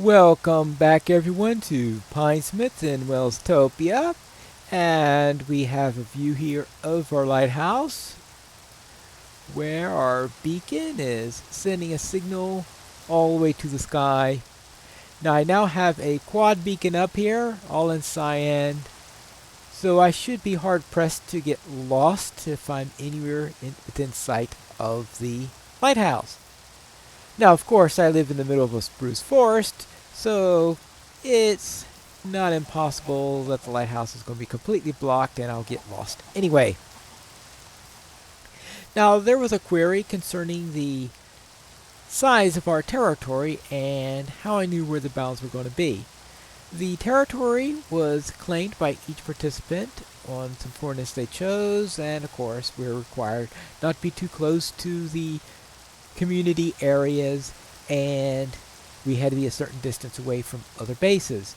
Welcome back everyone to Pinesmouth in Welstopia, and we have a view here of our lighthouse where our beacon is sending a signal all the way to the sky. Now I now have a quad beacon up here, all in cyan, so I should be hard pressed to get lost if I'm anywhere within sight of the lighthouse. Now, of course, I live in the middle of a spruce forest, so it's not impossible that the lighthouse is going to be completely blocked and I'll get lost. Anyway, now there was a query concerning the size of our territory and how I knew where the bounds were going to be. The territory was claimed by each participant on some coordinates they chose, and of course we're required not to be too close to the community areas, and we had to be a certain distance away from other bases.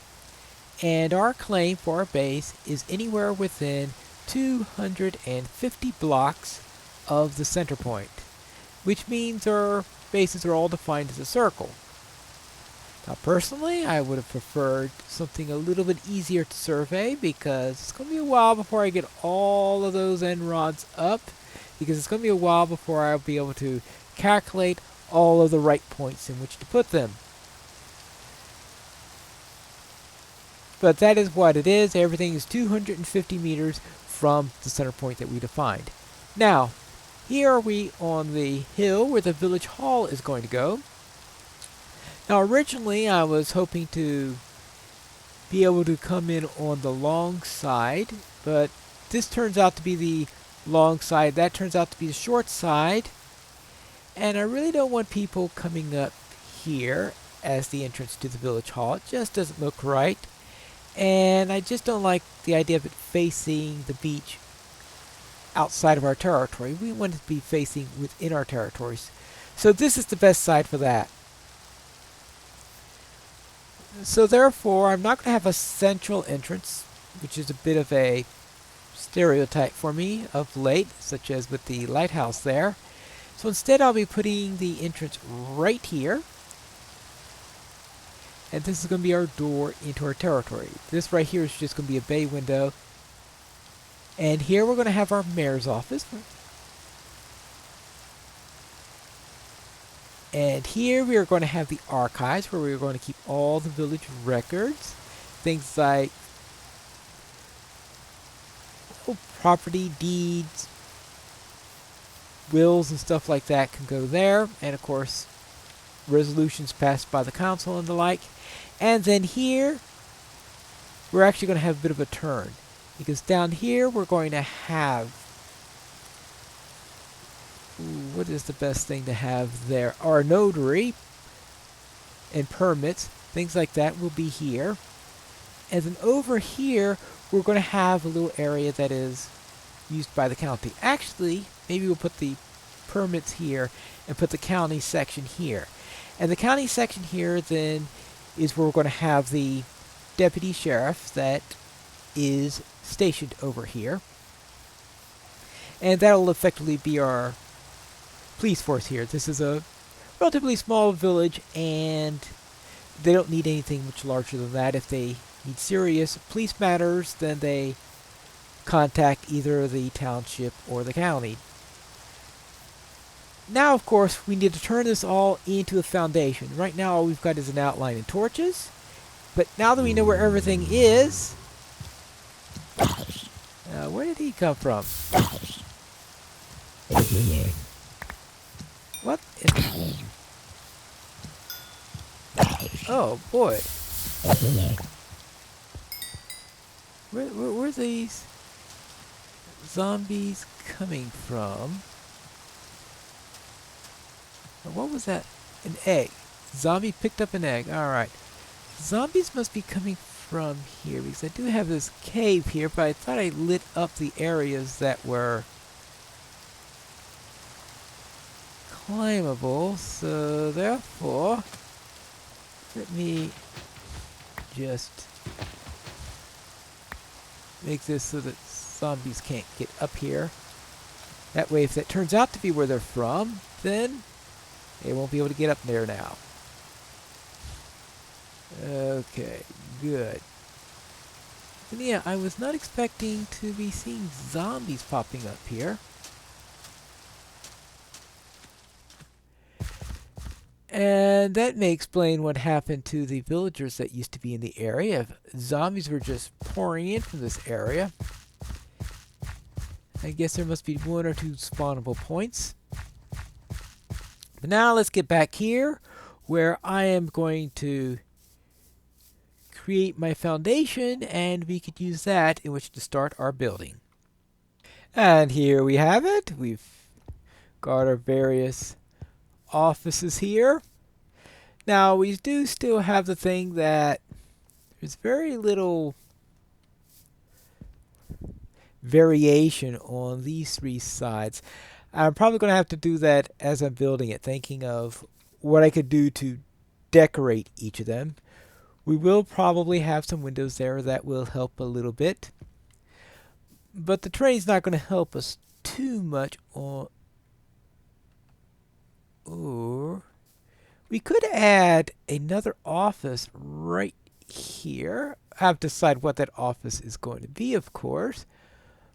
And our claim for our base is anywhere within 250 blocks of the center point, which means our bases are all defined as a circle. Now personally, I would have preferred something a little bit easier to survey because it's going to be a while before I get all of those end rods up, because it's going to be a while before I'll be able to calculate all of the right points in which to put them. But that is what it is. Everything is 250 meters from the center point that we defined. Now, here are we on the hill where the village hall is going to go. Now, originally I was hoping to be able to come in on the long side, but this turns out to be the long side. That turns out to be the short side. And I really don't want people coming up here as the entrance to the village hall. It just doesn't look right. And I just don't like the idea of it facing the beach outside of our territory. We want it to be facing within our territories. So this is the best side for that. So therefore, I'm not going to have a central entrance, which is a bit of a stereotype for me of late, such as with the lighthouse there. So instead I'll be putting the entrance right here. And this is going to be our door into our territory. This right here is just going to be a bay window. And here we're going to have our mayor's office. And here we are going to have the archives where we're going to keep all the village records. Things like property deeds, wills and stuff like that can go there, and of course resolutions passed by the council and the like. And then here we're actually going to have a bit of a turn, because down here we're going to have, what is the best thing to have there? Our notary and permits, things like that will be here. And then over here we're going to have a little area that is used by the county. Actually, maybe we'll put the permits here and put the county section here. And the county section here then is where we're going to have the deputy sheriff that is stationed over here. And that'll effectively be our police force here. This is a relatively small village, and they don't need anything much larger than that. If they need serious police matters, then they contact either the township or the county. Now, of course, we need to turn this all into a foundation. Right now, all we've got is an outline and torches. But now that we know where everything is... where did he come from? What? Oh, boy. Where are these zombies coming from? What was that? An egg. Zombie picked up an egg. Alright. Zombies must be coming from here, because I do have this cave here, but I thought I lit up the areas that were climbable, so therefore let me just make this so that zombies can't get up here. That way, if that turns out to be where they're from, then they won't be able to get up there now. Okay, good. And yeah, I was not expecting to be seeing zombies popping up here. And that may explain what happened to the villagers that used to be in the area. If zombies were just pouring in from this area, I guess there must be one or two spawnable points. But now let's get back here where I am going to create my foundation, and we could use that in which to start our building. And here we have it. We've got our various offices here. Now we do still have the thing that there's very little variation on these three sides. I'm probably going to have to do that as I'm building it, thinking of what I could do to decorate each of them. We will probably have some windows there that will help a little bit, but the terrain's not going to help us too much on. Or we could add another office right here. I have to decide what that office is going to be, of course.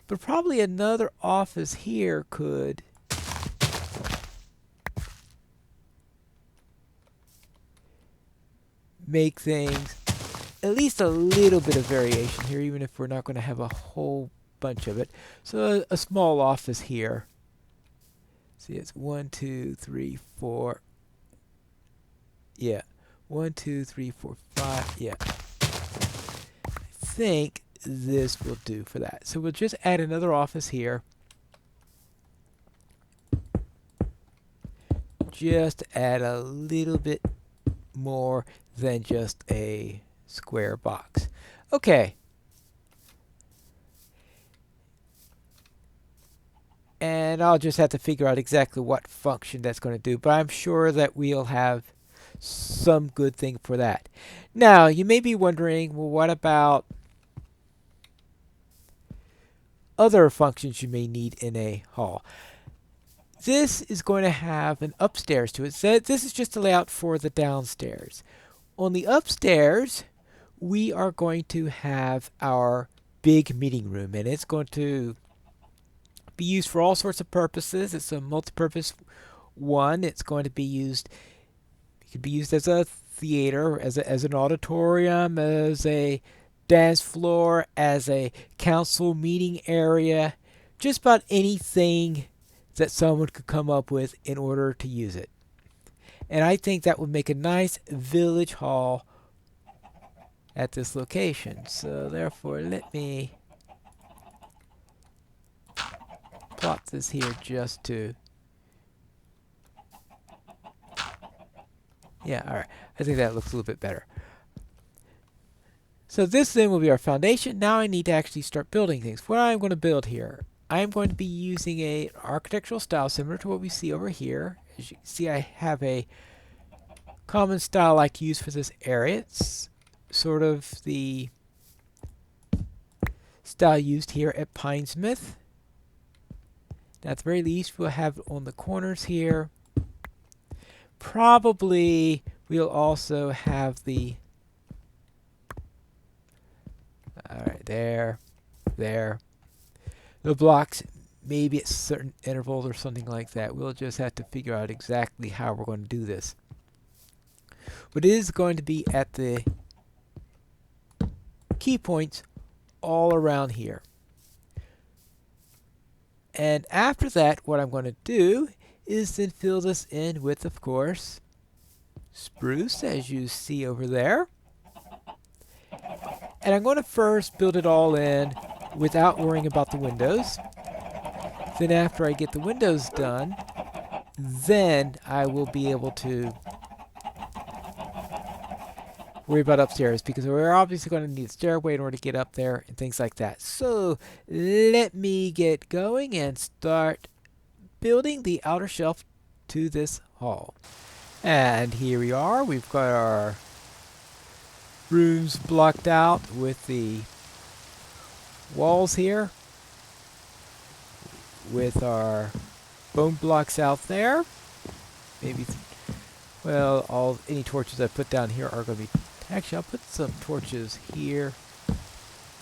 But probably another office here could make things at least a little bit of variation here, even if we're not going to have a whole bunch of it. So a small office here. See, it's 1, 2, 3, 4. Yeah. 1, 2, 3, 4, 5. Yeah. I think this will do for that. So we'll just add another office here. Just add a little bit more than just a square box. Okay. And I'll just have to figure out exactly what function that's going to do, but I'm sure that we'll have some good thing for that. Now, you may be wondering, well, what about other functions you may need in a hall? This is going to have an upstairs to it. So this is just a layout for the downstairs. On the upstairs, we are going to have our big meeting room, and it's going to be used for all sorts of purposes. It's a multi-purpose one. It's going to be used. It could be used as a theater, as an auditorium, as a dance floor, as a council meeting area. Just about anything that someone could come up with in order to use it. And I think that would make a nice village hall at this location. So therefore, let me plot this here just to... Yeah, alright. I think that looks a little bit better. So this then will be our foundation. Now I need to actually start building things. What I'm going to build here, I'm going to be using an architectural style similar to what we see over here. As you can see, I have a common style I like to use for this area. It's sort of the style used here at Pinesmouth. Now, at the very least, we'll have it on the corners here. Probably we'll also have the... Alright, there. The blocks maybe at certain intervals or something like that. We'll just have to figure out exactly how we're going to do this. But it is going to be at the key points all around here. And after that, what I'm going to do is then fill this in with, of course, spruce, as you see over there. And I'm going to first build it all in without worrying about the windows. Then after I get the windows done, then I will be able to worry about upstairs, because we're obviously going to need a stairway in order to get up there and things like that. So let me get going and start building the outer shelf to this hall. And here we are. We've got our rooms blocked out with the walls here, with our bone blocks out there. Maybe, well, any torches I put down here are going to be Actually, I'll put some torches here,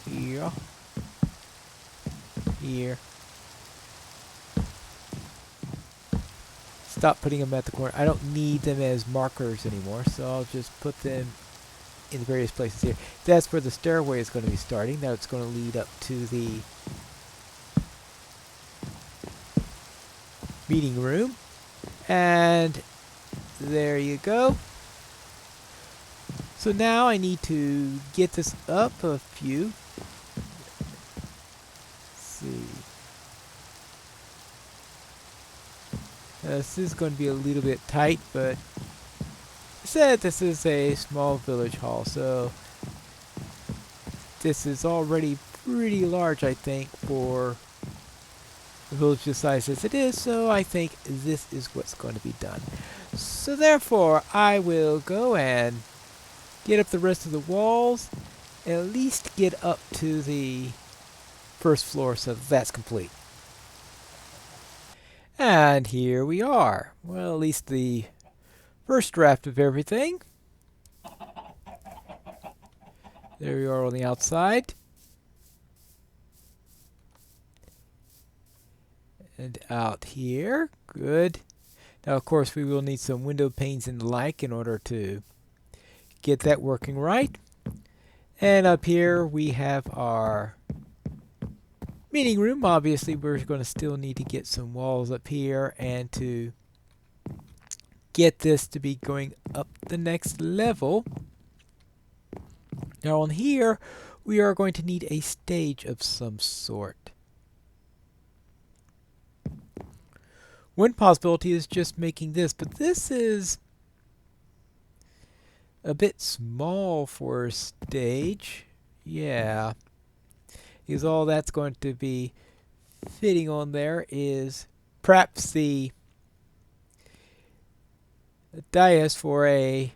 here, here. Stop putting them at the corner. I don't need them as markers anymore, so I'll just put them in the various places here. That's where the stairway is going to be starting. Now it's going to lead up to the meeting room. And there you go. So now I need to get this up a few. Let's see. This is going to be a little bit tight, but I said this is a small village hall, so this is already pretty large, I think, for the village the size as it is, so I think this is what's going to be done. So therefore, I will go and get up the rest of the walls, at least get up to the first floor, so that's complete. And here we are. Well, at least the first draft of everything. There we are on the outside. And out here. Good. Now, of course, we will need some window panes and the like in order to get that working right. And up here we have our meeting room. Obviously, we're going to still need to get some walls up here and to get this to be going up the next level. Now on here, we are going to need a stage of some sort. One possibility is just making this, but this is a bit small for a stage. Yeah. Because all that's going to be fitting on there is perhaps the dais for a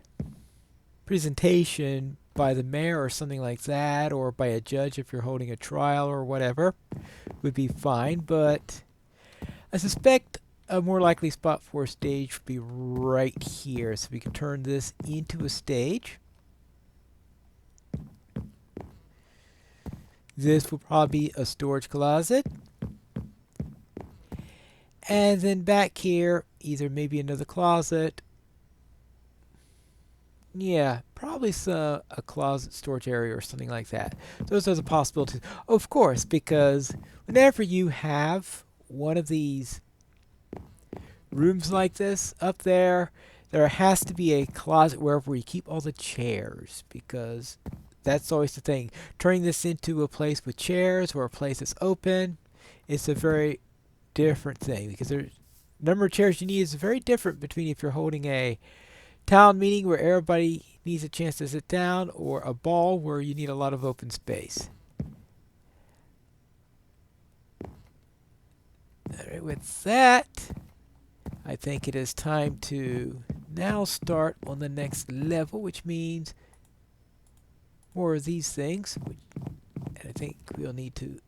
presentation by the mayor or something like that, or by a judge if you're holding a trial or whatever, would be fine. But I suspect a more likely spot for a stage would be right here. So we can turn this into a stage. This will probably be a storage closet. And then back here, either maybe another closet. Yeah, probably a closet storage area or something like that. Those are the possibilities. Of course, because whenever you have one of these rooms like this up there, there has to be a closet wherever you keep all the chairs, because that's always the thing. Turning this into a place with chairs or a place that's open, it's a very different thing, because the number of chairs you need is very different between if you're holding a town meeting where everybody needs a chance to sit down, or a ball where you need a lot of open space. Alright, with that, I think it is time to now start on the next level, which means more of these things. And I think we'll need to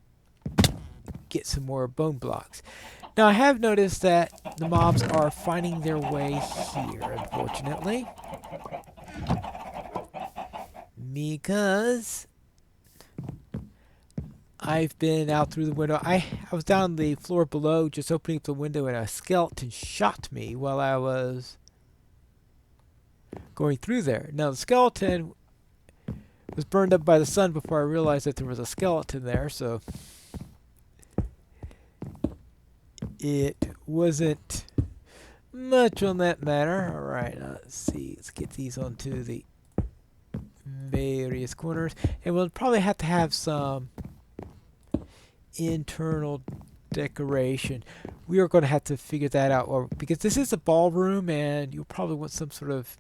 get some more bone blocks. Now, I have noticed that the mobs are finding their way here, unfortunately. Because I've been out through the window. I was down on the floor below, just opening up the window, and a skeleton shot me while I was going through there. Now, the skeleton was burned up by the sun before I realized that there was a skeleton there, so it wasn't much on that matter. Alright, let's see. Let's get these onto the various corners. And we'll probably have to have some internal decoration. We are going to have to figure that out, because this is a ballroom, and you'll probably want some sort of...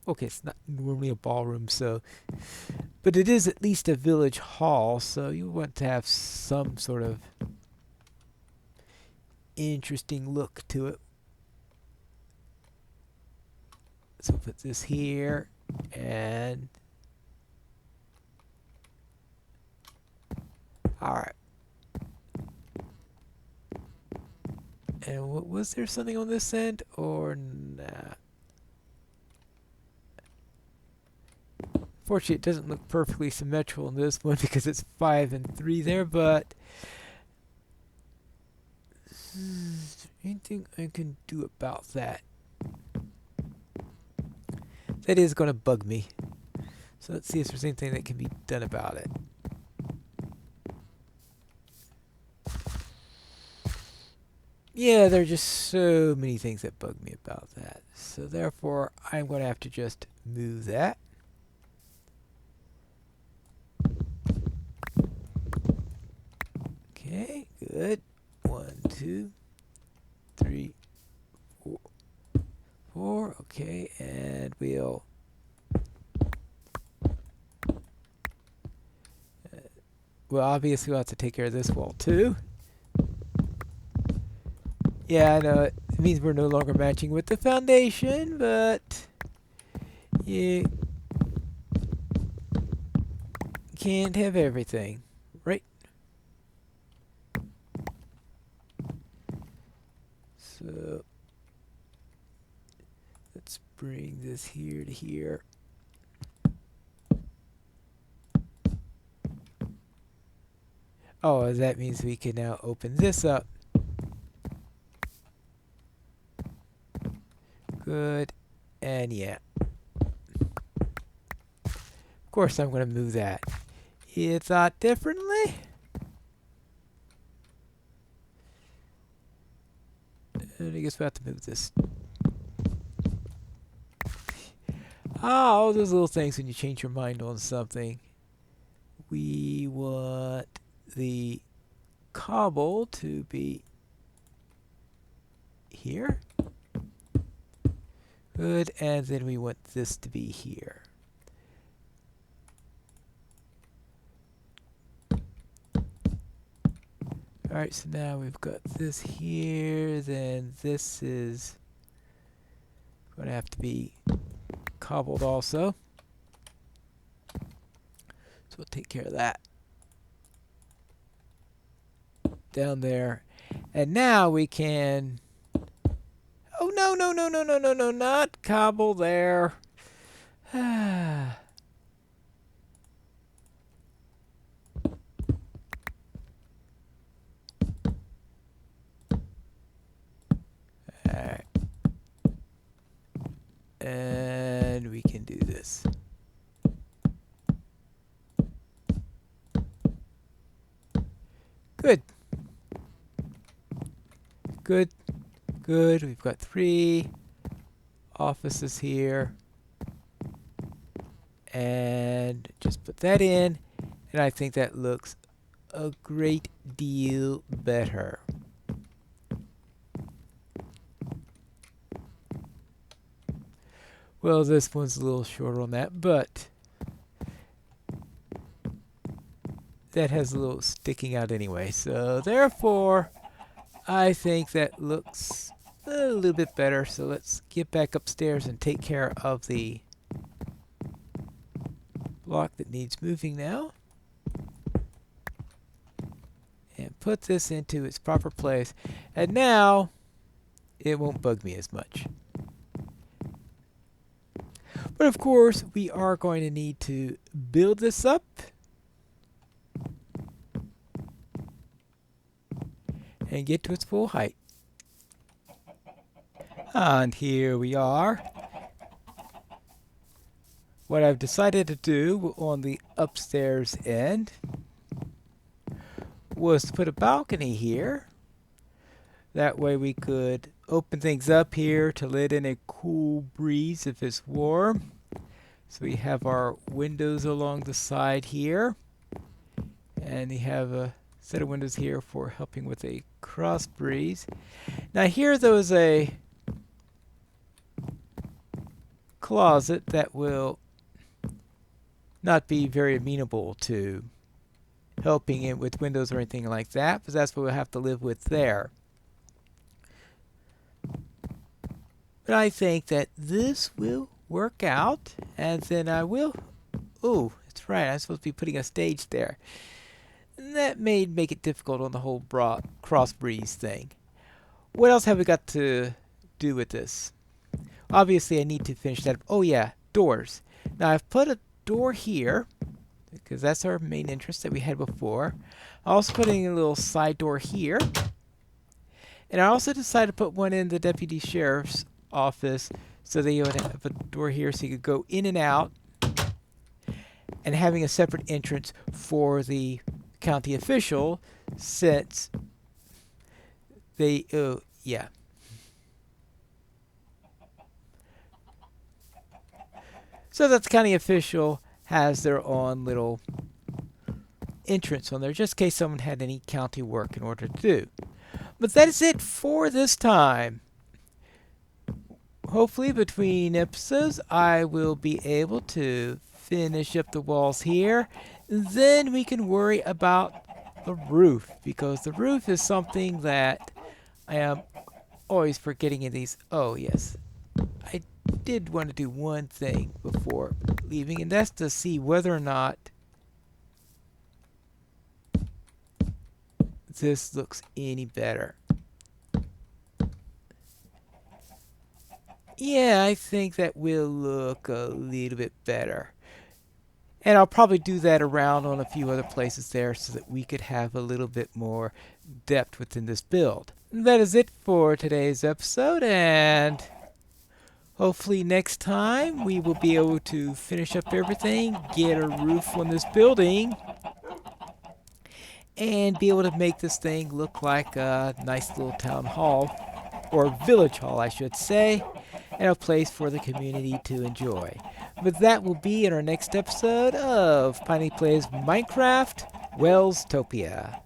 Okay, it's not normally a ballroom, so... But it is at least a village hall, so you want to have some sort of interesting look to it. So put this here, and... Alright. And was there something on this end, or not? Fortunately, it doesn't look perfectly symmetrical in this one because it's 5 and 3 there, but is there anything I can do about that? That is going to bug me. So let's see if there's anything that can be done about it. Yeah, there are just so many things that bug me about that. So therefore, I'm going to have to just move that. Okay, good. 1, 2, 3, 4. 4. Okay, and we'll well, obviously we'll have to take care of this wall too. Yeah, I know it means we're no longer matching with the foundation, but you can't have everything, right? So let's bring this here to here. Oh, that means we can now open this up. Good. And yeah. Of course I'm going to move that. You thought differently? And I guess we'll have to move this. All those little things when you change your mind on something. We want the cobble to be here. Good, and then we want this to be here. Alright, so now we've got this here, then this is going to have to be cobbled also. So we'll take care of that. Down there. And now we can... Oh, no, no, no, no, no, no, no, not cobble there. Alright. And we can do this. Good. Good. Good. We've got 3 offices here. And just put that in. And I think that looks a great deal better. Well, this one's a little shorter on that, but that has a little sticking out anyway. So therefore, I think that looks a little bit better. So let's get back upstairs and take care of the block that needs moving now. And put this into its proper place. And now, it won't bug me as much. But of course, we are going to need to build this up. And get to its full height. And here we are. What I've decided to do on the upstairs end was to put a balcony here. That way we could open things up here to let in a cool breeze if it's warm. So we have our windows along the side here. And we have a set of windows here for helping with a cross breeze. Now here though is a closet that will not be very amenable to helping it with windows or anything like that, because that's what we'll have to live with there. But I think that this will work out, and then I will... Oh, that's right, I'm supposed to be putting a stage there. And that may make it difficult on the whole cross breeze thing. What else have we got to do with this? Obviously, I need to finish that up. Oh yeah, doors. Now I've put a door here, because that's our main entrance that we had before. Also putting a little side door here. And I also decided to put one in the deputy sheriff's office so that you would have a door here so you could go in and out, and having a separate entrance for the county official since they, yeah. So that the county official has their own little entrance on there just in case someone had any county work in order to do. But that is it for this time. Hopefully between episodes I will be able to finish up the walls here. Then we can worry about the roof, because the roof is something that I am always forgetting in these. Oh yes, I did want to do one thing before leaving, and that's to see whether or not this looks any better. Yeah, I think that will look a little bit better. And I'll probably do that around on a few other places there so that we could have a little bit more depth within this build. That is it for today's episode, and hopefully next time we will be able to finish up everything, get a roof on this building, and be able to make this thing look like a nice little town hall, or village hall I should say, and a place for the community to enjoy. But that will be in our next episode of Piney Plays Minecraft Welstopia.